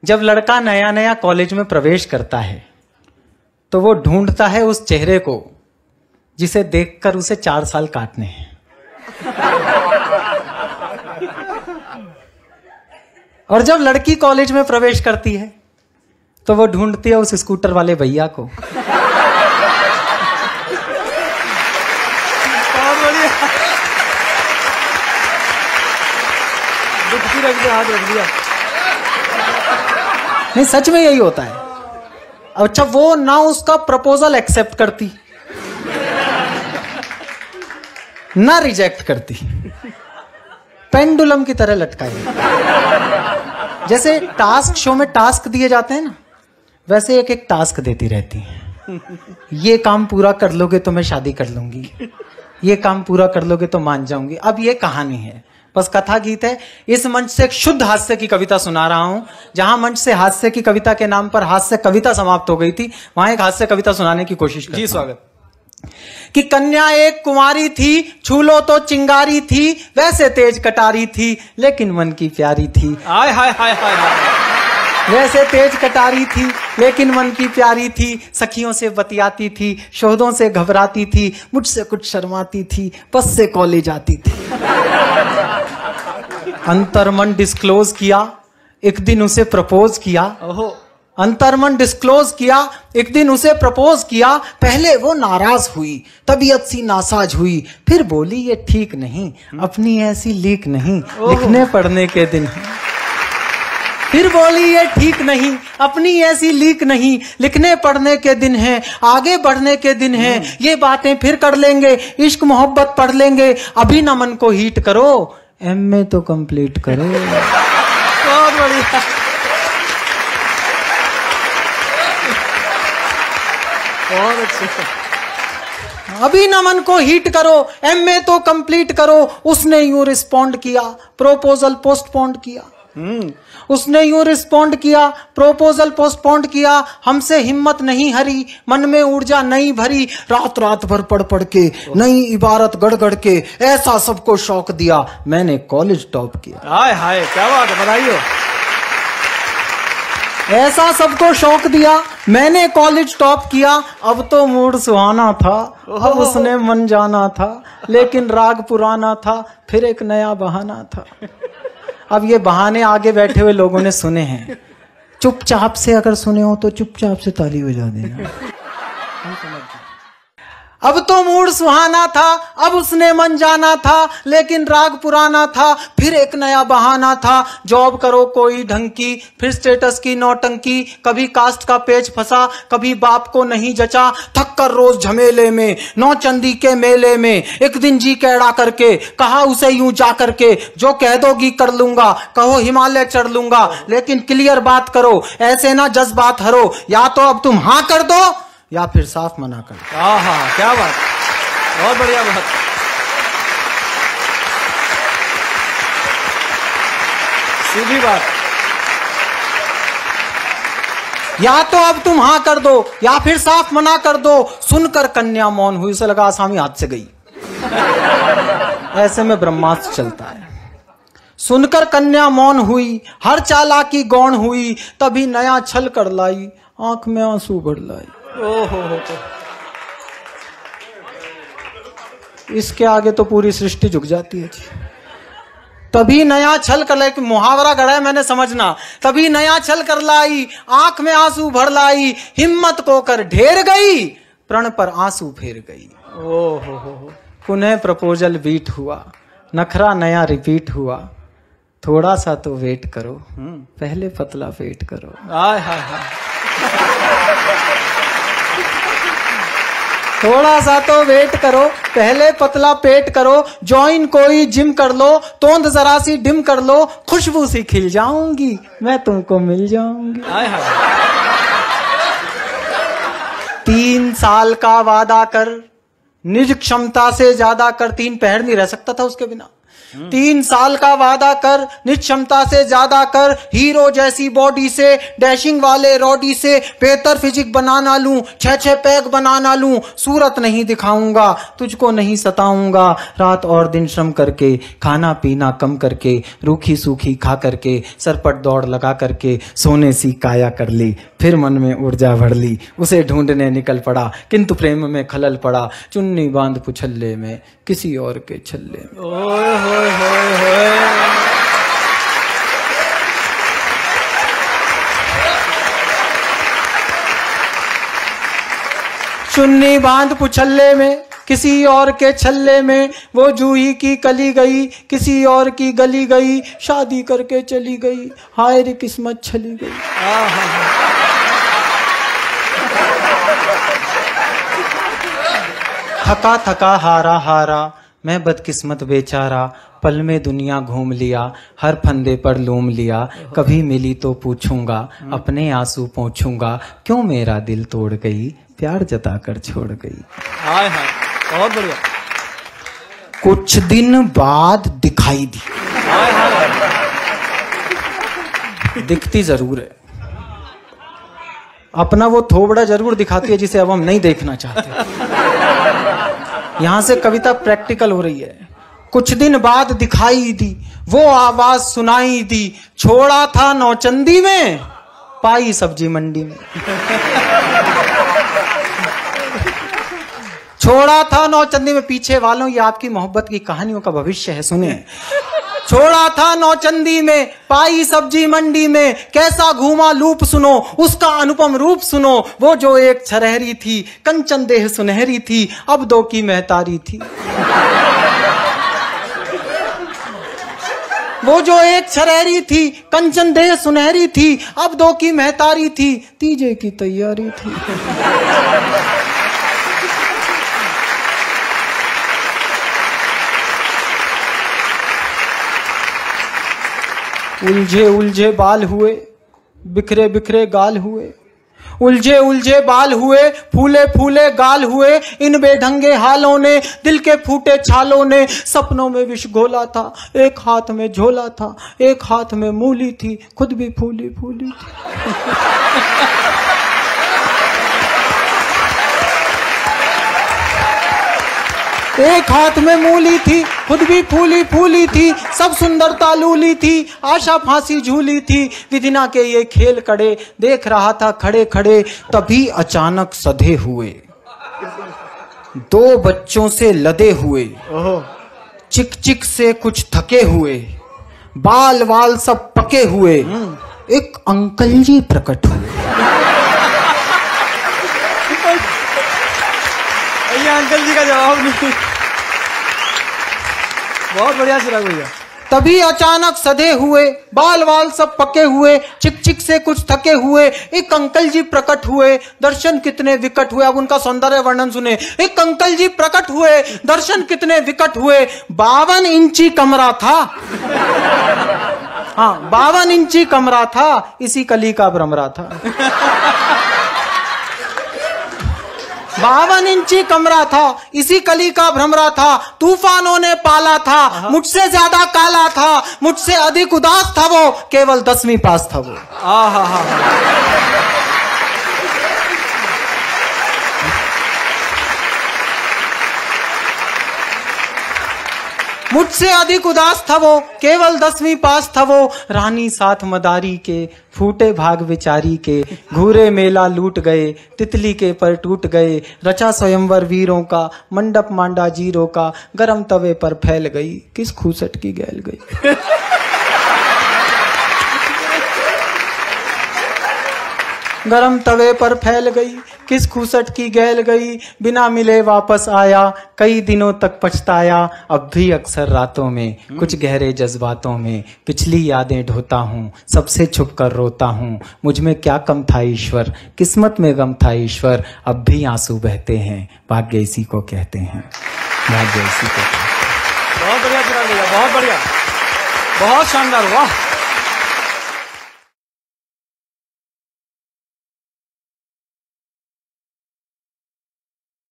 जब लड़का नया नया कॉलेज में प्रवेश करता है तो वो ढूंढता है उस चेहरे को जिसे देखकर उसे 4 साल काटने हैं। और जब लड़की कॉलेज में प्रवेश करती है तो वो ढूंढती है उस स्कूटर वाले भैया को। हाथ रख दिया। नहीं, सच में यही होता है। अच्छा, वो ना उसका प्रपोजल एक्सेप्ट करती ना रिजेक्ट करती, पेंडुलम की तरह लटकाई। जैसे टास्क शो में टास्क दिए जाते हैं ना, वैसे एक एक टास्क देती रहती है। ये काम पूरा कर लोगे तो मैं शादी कर लूंगी, ये काम पूरा कर लोगे तो मान जाऊंगी। अब ये कहानी है, बस कथा गीत है। इस मंच से एक शुद्ध हास्य की कविता सुना रहा हूं। जहां मंच से हास्य की कविता के नाम पर हास्य कविता समाप्त हो गई थी, वहां एक हास्य कविता सुनाने की कोशिश करता हूं। जी स्वागत। कि कन्या एक कुमारी थी, छू लो तो चिंगारी थी, वैसे तेज कटारी थी लेकिन मन की प्यारी थी। हाय हाय हाय हाय हाय। वैसे तेज कटारी थी लेकिन मन की प्यारी थी, सखियों से बतियाती थी, शोहदों से घबराती थी, मुझसे कुछ शर्माती थी, बस से कॉलेज आती थी। अंतर्मन डिस्क्लोज किया, एक दिन उसे प्रपोज किया। ओहो। अंतर्मन डिस्क्लोज किया, एक दिन उसे प्रपोज किया। पहले वो नाराज हुई, तबीयत सी नासाज हुई, फिर बोली ये ठीक नहीं, अपनी ऐसी लीक नहीं, लिखने पढ़ने के दिन है। फिर बोली ये ठीक नहीं, अपनी ऐसी लीक नहीं, लिखने पढ़ने के दिन है, आगे बढ़ने के दिन है, ये बातें फिर कर लेंगे, इश्क मोहब्बत पढ़ लेंगे, अभी न मन को हीट करो, एमए तो कंप्लीट करो। बहुत बढ़िया। बहुत अच्छा। अभी न मन को हीट करो, एमए तो कंप्लीट करो। उसने यूं रिस्पॉन्ड किया, प्रोपोजल पोस्टपोन्ड किया। उसने यूं रिस्पॉन्ड किया, प्रोपोजल पोस्टपोन्ड किया। हमसे हिम्मत नहीं हरी, मन में ऊर्जा नहीं भरी, रात रात भर पढ़ पढ़ के, नई इबारत गढ़ गढ़ के, ऐसा सबको शौक दिया, मैंने कॉलेज टॉप किया। हाय हाय, क्या बात है, बधाई हो। ऐसा सबको शौक दिया, मैंने कॉलेज टॉप किया। अब तो मूड सुहाना था, अब उसने मन जाना था, लेकिन राग पुराना था, फिर एक नया बहाना था। अब ये बहाने आगे बैठे हुए लोगों ने सुने हैं, चुपचाप से अगर सुने हो तो चुपचाप से ताली बजा देना। अब तो मूड सुहाना था, अब उसने मन जाना था, लेकिन राग पुराना था, फिर एक नया बहाना था। जॉब करो कोई ढंग की, फिर स्टेटस की नौटंकी, कभी कास्ट का पेच फंसा, कभी बाप को नहीं जचा, थक कर रोज झमेले में, नौचंदी के मेले में, एक दिन जी कैड़ा करके कहा उसे यूं जा करके, जो कह दोगी कर लूंगा, कहो हिमालय चढ़ लूंगा, लेकिन क्लियर बात करो, ऐसे ना जज्बात हरो, या तो अब तुम हाँ कर दो या फिर साफ मना कर दो। हाँ, क्या बात, बहुत बढ़िया बात। सीधी बात। या तो अब तुम हाँ कर दो या फिर साफ मना कर दो। सुनकर कन्या मौन हुई, उसे लगा आसामी हाथ से गई। ऐसे में ब्रह्मास्त्र चलता है। सुनकर कन्या मौन हुई, हर चालाकी गौण हुई, तभी नया छल कर लाई, आंख में आंसू भर लाई। ओहो, इसके आगे तो पूरी सृष्टि झुक जाती है जी। तभी नया छल कर लाई, मुहावरा गढ़ा है मैंने, समझना। तभी नया छल कर लाई, आंख में आंसू भर लाई, हिम्मत को कर ढेर गई, प्रण पर आंसू फेर गई। ओहो। पुनः प्रपोजल बीट हुआ, नखरा नया रिपीट हुआ, थोड़ा सा तो वेट करो, पहले पतला पेट करो। हाय हाय हाय। थोड़ा सा तो वेट करो, पहले पतला पेट करो, ज्वाइन कोई जिम कर लो, तोंद जरा सी डिम कर लो, खुशबू सी खिल जाऊंगी, मैं तुमको मिल जाऊंगी। हाय हाय। 3 साल का वादा कर, निज क्षमता से ज्यादा कर। 3 पहर नहीं रह सकता था उसके बिना। 3 साल का वादा कर, निक्षमता से ज्यादा कर, हीरो जैसी बॉडी से, डैशिंग वाले रॉडी से बेहतर फिजिक बनाना लूं, 6 पैक बनाना लूं, सूरत नहीं दिखाऊंगा, तुझको नहीं सताऊंगा, रात और दिन श्रम करके, खाना पीना कम करके, रूखी सूखी खा करके, सरपट दौड़ लगा करके, सोने सी काया कर ली, फिर मन में ऊर्जा भर ली, उसे ढूंढने निकल पड़ा, किंतु प्रेम में खलल पड़ा, चुन्नी बांध पुछल्ले में, किसी और के छल्ले में। ओए होए होए होए। चुन्नी बांध पुछल्ले में, किसी और के छल्ले में, वो जूही की कली गई, किसी और की गली गई, शादी करके चली गई, हाय रे किस्मत छली गई। थका थका हारा हारा, मैं बदकिस्मत बेचारा, पल में दुनिया घूम लिया, हर फंदे पर लूम लिया, कभी मिली तो पूछूंगा, अपने आंसू पोंछूंगा, क्यों मेरा दिल तोड़ गई, प्यार जताकर छोड़ गई। हाय हाय, बहुत बढ़िया। कुछ दिन बाद दिखाई दी। हाय हाय। दिखती जरूर है, अपना वो थोबड़ा जरूर दिखाती है जिसे अब हम नहीं देखना चाहते। यहां से कविता प्रैक्टिकल हो रही है। कुछ दिन बाद दिखाई दी, वो आवाज सुनाई दी, छोड़ा था नौचंदी में, पाई सब्जी मंडी में। छोड़ा था नौचंदी में, पीछे वालों ये आपकी मोहब्बत की कहानियों का भविष्य है, सुने। छोड़ा था नौचंदी में, पाई सब्जी मंडी में, कैसा घूमा लूप सुनो, उसका अनुपम रूप सुनो, वो जो एक छरहरी थी, कंचन देह सुनहरी थी, अब दो की महतारी थी। वो जो एक छरहरी थी, कंचन देह सुनहरी थी, अब दो की महतारी थी, तीजे की तैयारी थी। उलझे उलझे बाल हुए, बिखरे बिखरे गाल हुए, उलझे उलझे बाल हुए, फूले फूले गाल हुए, इन बेढंगे हालों ने, दिल के फूटे छालों ने, सपनों में विष घोला था, एक हाथ में झोला था, एक हाथ में मूली थी, खुद भी फूली फूली थी। एक हाथ में मूली थी, खुद भी फूली फूली थी, सब सुंदरता लूली थी, आशा फांसी झूली थी, विधिना के ये खेल कड़े, देख रहा था खड़े खड़े, तभी अचानक सधे हुए, 2 बच्चों से लदे हुए, चिक चिक से कुछ थके हुए, बाल वाल सब पके हुए, एक अंकल जी प्रकट हुए। ये अंकल जी का जवाब नहीं। बहुत बढ़िया चिराग भैया। तभी अचानक सधे हुए, बाल वाल सब पके हुए, चिक चिक से कुछ थके हुए, एक अंकल जी प्रकट हुए, दर्शन कितने विकट हुए। अब उनका सौंदर्य वर्णन सुने। एक अंकल जी प्रकट हुए, दर्शन कितने विकट हुए, 52 इंची कमरा था। हाँ, 52 इंची कमरा था, इसी कली का भ्रमरा था। 52 इंची कमरा था, इसी कली का भ्रमरा था, तूफानों ने पाला था, मुझसे ज्यादा काला था, मुझसे अधिक उदास था वो, केवल 10वीं पास था वो। मुझसे अधिक उदास था वो, केवल 10वीं पास था वो, रानी साथ मदारी के, फूटे भाग विचारी के, घूरे मेला लूट गए, तितली के पर टूट गए, रचा स्वयंवर वीरों का, मंडप मांडा जीरो का, गरम तवे पर फैल गई, किस खूसट की गैल गई। गरम तवे पर फैल गई, किस खूसट की गैल गई, बिना मिले वापस आया, कई दिनों तक पछताया, अब भी अक्सर रातों में, कुछ गहरे जज्बातों में, पिछली यादें ढोता हूँ, सबसे छुप कर रोता हूँ, मुझ में क्या कम था ईश्वर, किस्मत में गम था ईश्वर, अब भी आंसू बहते हैं, भाग्य इसी को कहते हैं, भाग्य इसी को कहते हैं। बहुत बढ़िया चिराग भैया, बहुत बढ़िया, बहुत शानदार, वाह।